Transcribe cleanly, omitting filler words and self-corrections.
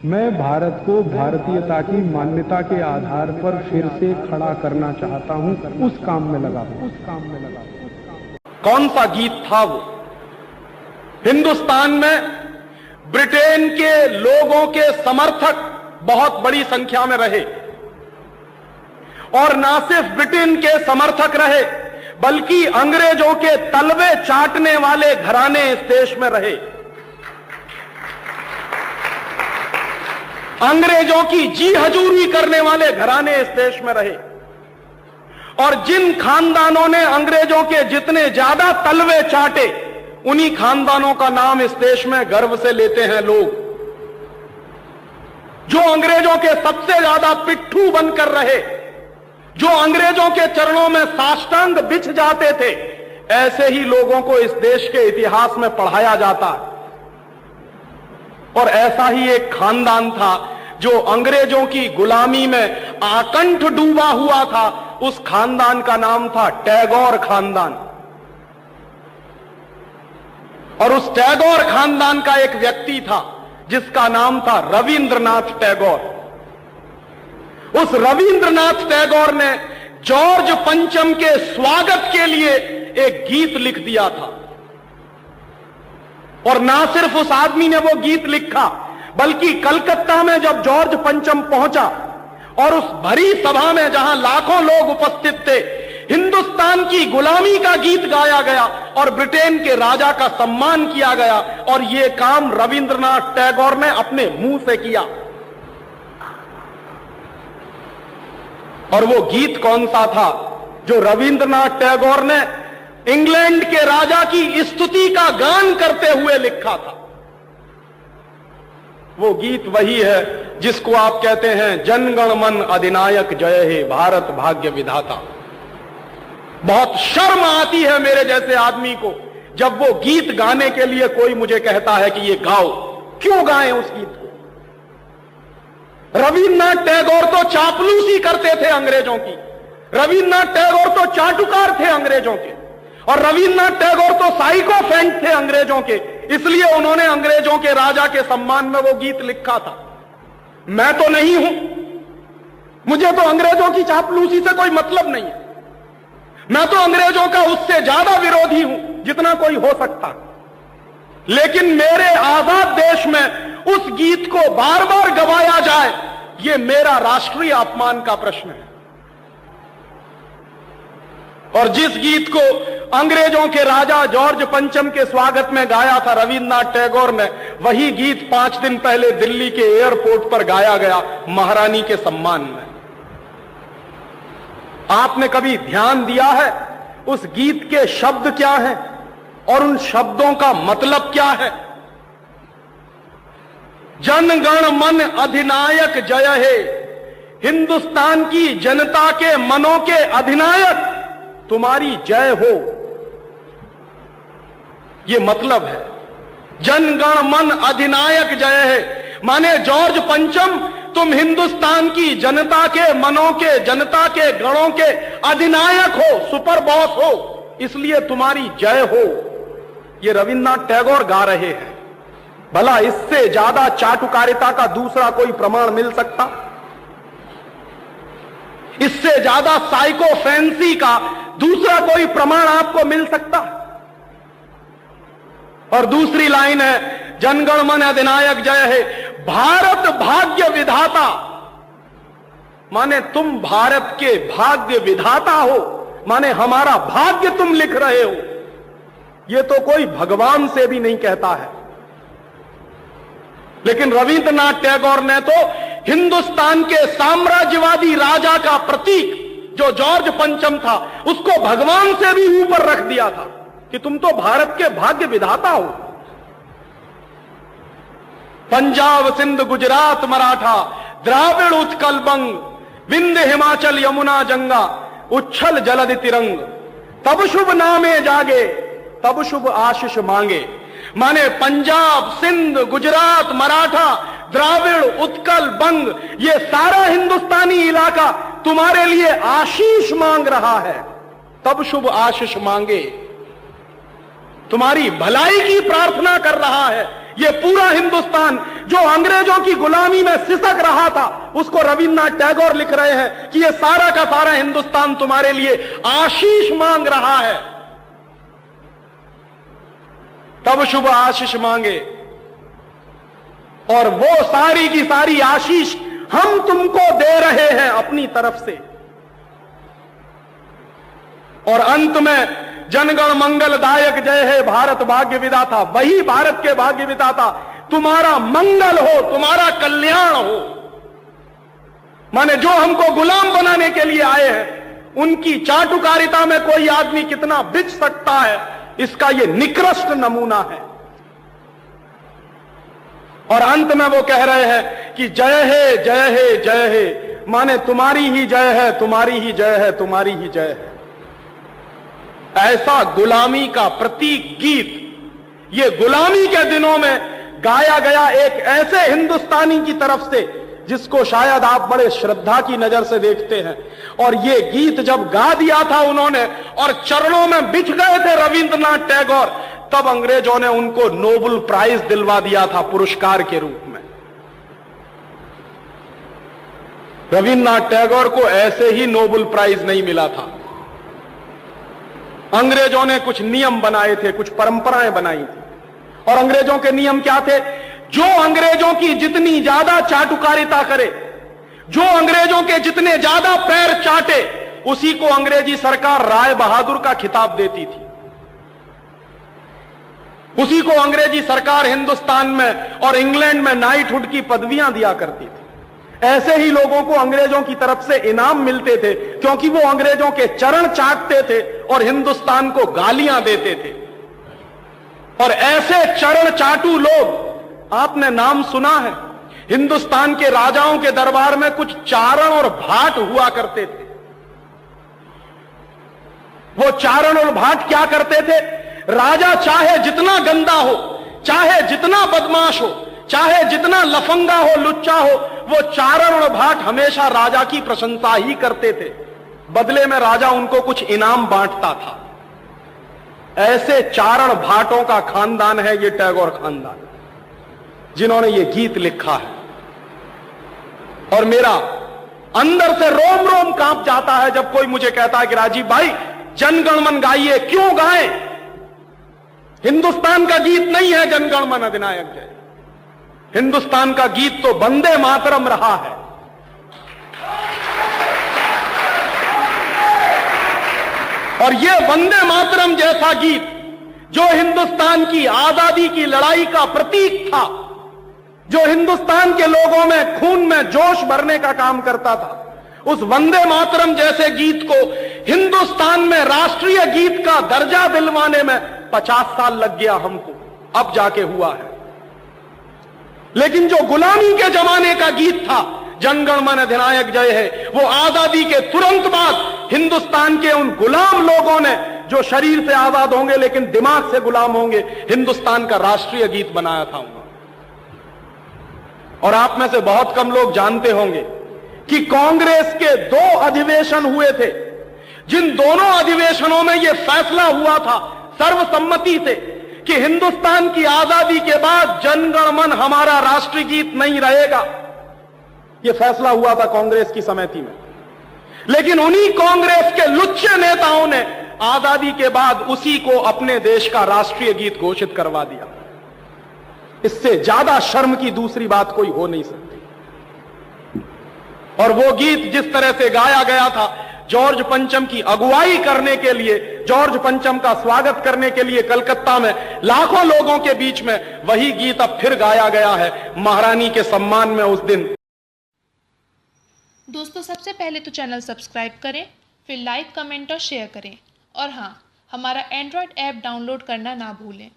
मैं भारत को भारतीयता की मान्यता के आधार पर फिर से खड़ा करना चाहता हूं, उस काम में लगा हूं। कौन सा गीत था वो? हिंदुस्तान में ब्रिटेन के लोगों के समर्थक बहुत बड़ी संख्या में रहे, और ना सिर्फ ब्रिटेन के समर्थक रहे बल्कि अंग्रेजों के तलवे चाटने वाले घराने इस देश में रहे। अंग्रेजों की जी हजूरी करने वाले घराने इस देश में रहे, और जिन खानदानों ने अंग्रेजों के जितने ज्यादा तलवे चाटे, उन्हीं खानदानों का नाम इस देश में गर्व से लेते हैं लोग। जो अंग्रेजों के सबसे ज्यादा पिट्ठू बनकर रहे, जो अंग्रेजों के चरणों में साष्टांग बिछ जाते थे, ऐसे ही लोगों को इस देश के इतिहास में पढ़ाया जाता है। और ऐसा ही एक खानदान था जो अंग्रेजों की गुलामी में आकंठ डूबा हुआ था। उस खानदान का नाम था टैगोर खानदान। और उस टैगोर खानदान का एक व्यक्ति था जिसका नाम था रविंद्रनाथ टैगोर। उस रविंद्रनाथ टैगोर ने जॉर्ज पंचम के स्वागत के लिए एक गीत लिख दिया था। और ना सिर्फ उस आदमी ने वो गीत लिखा, बल्कि कलकत्ता में जब जॉर्ज पंचम पहुंचा और उस भरी सभा में जहां लाखों लोग उपस्थित थे, हिंदुस्तान की गुलामी का गीत गाया गया और ब्रिटेन के राजा का सम्मान किया गया। और यह काम रविंद्रनाथ टैगोर ने अपने मुंह से किया। और वो गीत कौन सा था जो रविंद्रनाथ टैगोर ने इंग्लैंड के राजा की स्तुति का गान करते हुए लिखा था? वो गीत वही है जिसको आप कहते हैं जनगण मन अधिनायक जय हे भारत भाग्य विधाता। बहुत शर्म आती है मेरे जैसे आदमी को जब वो गीत गाने के लिए कोई मुझे कहता है कि ये गाओ। क्यों गाएं उस गीत को? रविन्द्रनाथ टैगोर तो चापलूसी करते थे अंग्रेजों की, रविन्द्रनाथ टैगोर तो चाटुकार थे अंग्रेजों के, और रविन्द्रनाथ टैगोर तो साइकोफेंट थे अंग्रेजों के। इसलिए उन्होंने अंग्रेजों के राजा के सम्मान में वो गीत लिखा था। मैं तो नहीं हूं, मुझे तो अंग्रेजों की चापलूसी से कोई मतलब नहीं है। मैं तो अंग्रेजों का उससे ज्यादा विरोधी हूं जितना कोई हो सकता। लेकिन मेरे आजाद देश में उस गीत को बार बार गवाया जाए, यह मेरा राष्ट्रीय अपमान का प्रश्न है। और जिस गीत को अंग्रेजों के राजा जॉर्ज पंचम के स्वागत में गाया था रविन्द्रनाथ टैगोर ने, वही गीत 5 दिन पहले दिल्ली के एयरपोर्ट पर गाया गया महारानी के सम्मान में। आपने कभी ध्यान दिया है उस गीत के शब्द क्या हैं और उन शब्दों का मतलब क्या है? जनगण मन अधिनायक जय हे, हिंदुस्तान की जनता के मनों के अधिनायक तुम्हारी जय हो, यह मतलब है। जनगण मन अधिनायक जय है माने जॉर्ज पंचम, तुम हिंदुस्तान की जनता के मनों के, जनता के गणों के अधिनायक हो, सुपर बॉस हो, इसलिए तुम्हारी जय हो। यह रविन्द्रनाथ टैगोर गा रहे हैं। भला इससे ज्यादा चाटुकारिता का दूसरा कोई प्रमाण मिल सकता? इससे ज्यादा साइकोफेंसी का दूसरा कोई प्रमाण आपको मिल सकता? और दूसरी लाइन है जनगण मन अधिनायक जय है, भारत भाग्य विधाता, माने तुम भारत के भाग्य विधाता हो, माने हमारा भाग्य तुम लिख रहे हो। यह तो कोई भगवान से भी नहीं कहता है। लेकिन रविन्द्रनाथ टैगोर ने तो हिंदुस्तान के साम्राज्यवादी राजा का प्रतीक जो जॉर्ज पंचम था, उसको भगवान से भी ऊपर रख दिया था कि तुम तो भारत के भाग्य विधाता हो। पंजाब सिंध गुजरात मराठा, द्राविड़ उत्कल बंग, विंध्य हिमाचल यमुना जंगा, उच्छल जलधि तिरंग, तब शुभ नामे जागे, तब शुभ आशीष मांगे। माने पंजाब, सिंध, गुजरात, मराठा, द्राविड़, उत्कल, बंग, ये सारा हिंदुस्तानी इलाका तुम्हारे लिए आशीष मांग रहा है, तब शुभ आशीष मांगे। तुम्हारी भलाई की प्रार्थना कर रहा है, ये पूरा हिंदुस्तान जो अंग्रेजों की गुलामी में सिसक रहा था, उसको रविन्द्रनाथ टैगोर लिख रहे हैं कि ये सारा का सारा हिंदुस्तान तुम्हारे लिए आशीष मांग रहा है। तब शुभ आशीष मांगे, और वो सारी की सारी आशीष हम तुमको दे रहे हैं अपनी तरफ से। और अंत में जनगण मंगलदायक जय है भारत भाग्य विधाता, वही भारत के भाग्य विधाता तुम्हारा मंगल हो, तुम्हारा कल्याण हो। माने जो हमको गुलाम बनाने के लिए आए हैं, उनकी चाटुकारिता में कोई आदमी कितना बिच सकता है, इसका यह निकृष्ट नमूना है। और अंत में वो कह रहे हैं कि जय है जय है जय है, माने तुम्हारी ही जय है, तुम्हारी ही जय है, तुम्हारी ही जय है। ऐसा गुलामी का प्रतीक गीत ये गुलामी के दिनों में गाया गया एक ऐसे हिंदुस्तानी की तरफ से जिसको शायद आप बड़े श्रद्धा की नजर से देखते हैं। और ये गीत जब गा दिया था उन्होंने और चरणों में बिछ गए थे रविंद्रनाथ टैगोर, तब अंग्रेजों ने उनको नोबेल प्राइज दिलवा दिया था पुरस्कार के रूप में। रविंद्रनाथ टैगोर को ऐसे ही नोबेल प्राइज नहीं मिला था। अंग्रेजों ने कुछ नियम बनाए थे, कुछ परंपराएं बनाई थी, और अंग्रेजों के नियम क्या थे? जो अंग्रेजों की जितनी ज्यादा चाटुकारिता करे, जो अंग्रेजों के जितने ज्यादा पैर चाटे, उसी को अंग्रेजी सरकार राय बहादुर का खिताब देती थी। उसी को अंग्रेजी सरकार हिंदुस्तान में और इंग्लैंड में नाइटहुड की पदवियां दिया करती थी। ऐसे ही लोगों को अंग्रेजों की तरफ से इनाम मिलते थे, क्योंकि वो अंग्रेजों के चरण चाटते थे और हिंदुस्तान को गालियां देते थे। और ऐसे चरण चाटू लोग आपने नाम सुना है, हिंदुस्तान के राजाओं के दरबार में कुछ चारण और भाट हुआ करते थे। वो चारण और भाट क्या करते थे? राजा चाहे जितना गंदा हो, चाहे जितना बदमाश हो, चाहे जितना लफंगा हो, लुच्चा हो, वो चारण और भाट हमेशा राजा की प्रशंसा ही करते थे। बदले में राजा उनको कुछ इनाम बांटता था। ऐसे चारण भाटों का खानदान है ये टैगोर खानदान, जिन्होंने ये गीत लिखा है। और मेरा अंदर से रोम रोम कांप जाता है जब कोई मुझे कहता है कि राजीव भाई जनगण मन गाइए। क्यों गाएं? हिंदुस्तान का गीत नहीं है जनगण मन अधिनायक जय। हिंदुस्तान का गीत तो वंदे मातरम रहा है। और यह वंदे मातरम जैसा गीत जो हिंदुस्तान की आजादी की लड़ाई का प्रतीक था, जो हिंदुस्तान के लोगों में खून में जोश भरने का काम करता था, उस वंदे मातरम जैसे गीत को हिंदुस्तान में राष्ट्रीय गीत का दर्जा दिलवाने में 50 साल लग गया हमको, अब जाके हुआ है। लेकिन जो गुलामी के जमाने का गीत था जनगण मन अधिनायक जय है, वो आजादी के तुरंत बाद हिंदुस्तान के उन गुलाम लोगों ने, जो शरीर से आजाद होंगे लेकिन दिमाग से गुलाम होंगे, हिंदुस्तान का राष्ट्रीय गीत बनाया था उन्होंने। और आप में से बहुत कम लोग जानते होंगे कि कांग्रेस के 2 अधिवेशन हुए थे, जिन दोनों अधिवेशनों में यह फैसला हुआ था सर्वसम्मति से कि हिंदुस्तान की आजादी के बाद जनगण मन हमारा राष्ट्रीय गीत नहीं रहेगा। यह फैसला हुआ था कांग्रेस की समिति में। लेकिन उन्हीं कांग्रेस के लुच्चे नेताओं ने आजादी के बाद उसी को अपने देश का राष्ट्रीय गीत घोषित करवा दिया। इससे ज्यादा शर्म की दूसरी बात कोई हो नहीं सकती। और वो गीत जिस तरह से गाया गया था जॉर्ज पंचम की अगुवाई करने के लिए, जॉर्ज पंचम का स्वागत करने के लिए कलकत्ता में लाखों लोगों के बीच में, वही गीत अब फिर गाया गया है महारानी के सम्मान में उस दिन। दोस्तों, सबसे पहले तो चैनल सब्सक्राइब करें, फिर लाइक, कमेंट और शेयर करें। और हाँ, हमारा एंड्रॉयड ऐप डाउनलोड करना ना भूलें।